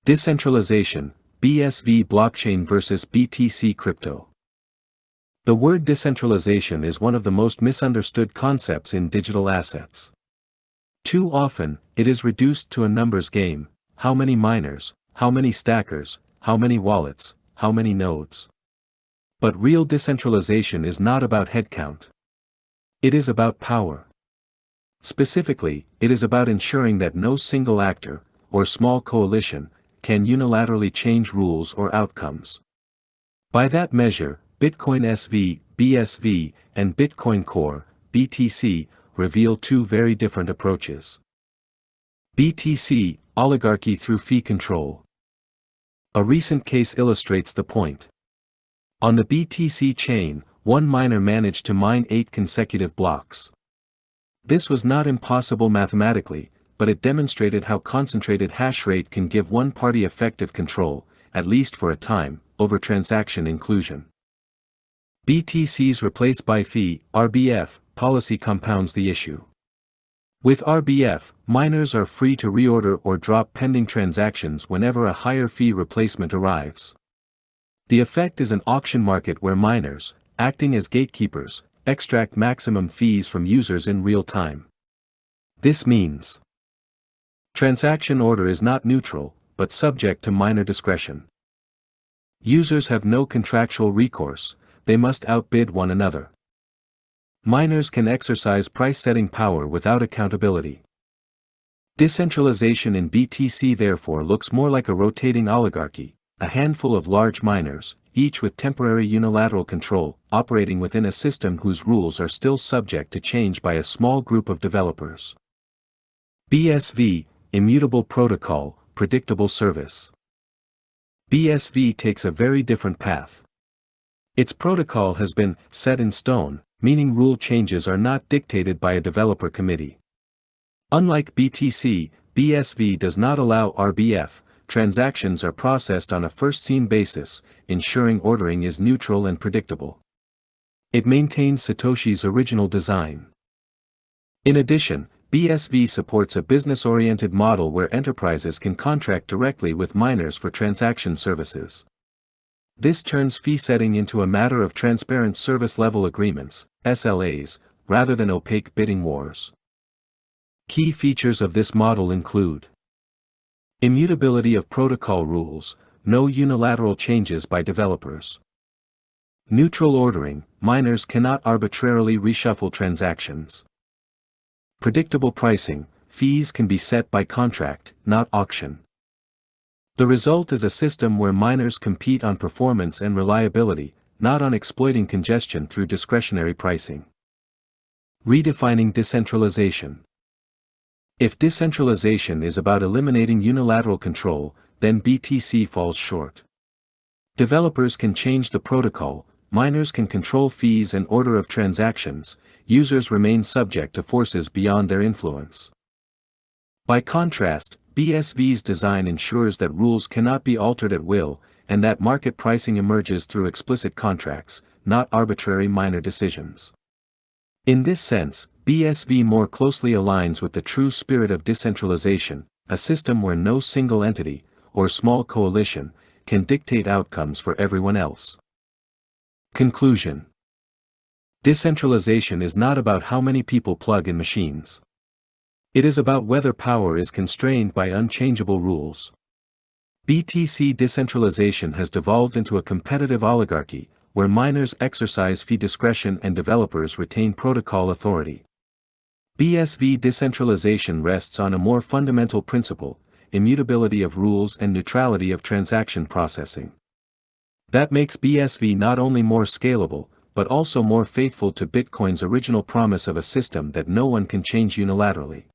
Decentralization, BSV blockchain versus BTC crypto. The word decentralization is one of the most misunderstood concepts in digital assets. Too often, it is reduced to a numbers game: how many miners, how many stackers, how many wallets, how many nodes. But real decentralization is not about headcount. It is about power. Specifically, it is about ensuring that no single actor, or small coalition, can unilaterally change rules or outcomes. By that measure, Bitcoin SV, BSV, and Bitcoin Core, BTC, reveal two very different approaches. BTC, oligarchy through fee control. A recent case illustrates the point. On the BTC chain, one miner managed to mine 8 consecutive blocks. This was not impossible mathematically, but it demonstrated how concentrated hash rate can give one party effective control, at least for a time, over transaction inclusion. BTC's replace by fee, RBF, policy compounds the issue. With RBF, miners are free to reorder or drop pending transactions whenever a higher fee replacement arrives. The effect is an auction market where miners, acting as gatekeepers, extract maximum fees from users in real time. This means transaction order is not neutral, but subject to miner discretion. Users have no contractual recourse, they must outbid one another. Miners can exercise price-setting power without accountability. Decentralization in BTC therefore looks more like a rotating oligarchy, a handful of large miners, each with temporary unilateral control, operating within a system whose rules are still subject to change by a small group of developers. BSV, immutable protocol, predictable service. BSV takes a very different path. Its protocol has been set in stone, meaning rule changes are not dictated by a developer committee. Unlike BTC, BSV does not allow RBF. Transactions are processed on a first-seen basis, ensuring ordering is neutral and predictable. It maintains Satoshi's original design. In addition, BSV supports a business-oriented model where enterprises can contract directly with miners for transaction services. This turns fee setting into a matter of transparent service-level agreements, SLAs, rather than opaque bidding wars. Key features of this model include immutability of protocol rules, no unilateral changes by developers. Neutral ordering, miners cannot arbitrarily reshuffle transactions. Predictable pricing, fees can be set by contract, not auction. The result is a system where miners compete on performance and reliability, not on exploiting congestion through discretionary pricing. Redefining decentralization. If decentralization is about eliminating unilateral control, then BTC falls short. Developers can change the protocol, miners can control fees and order of transactions, users remain subject to forces beyond their influence. By contrast, BSV's design ensures that rules cannot be altered at will, and that market pricing emerges through explicit contracts, not arbitrary miner decisions. In this sense, BSV more closely aligns with the true spirit of decentralization, a system where no single entity, or small coalition, can dictate outcomes for everyone else. Conclusion. Decentralization is not about how many people plug in machines. It is about whether power is constrained by unchangeable rules. BTC decentralization has devolved into a competitive oligarchy, where miners exercise fee discretion and developers retain protocol authority. BSV decentralization rests on a more fundamental principle: immutability of rules and neutrality of transaction processing. That makes BSV not only more scalable, but also more faithful to Bitcoin's original promise of a system that no one can change unilaterally.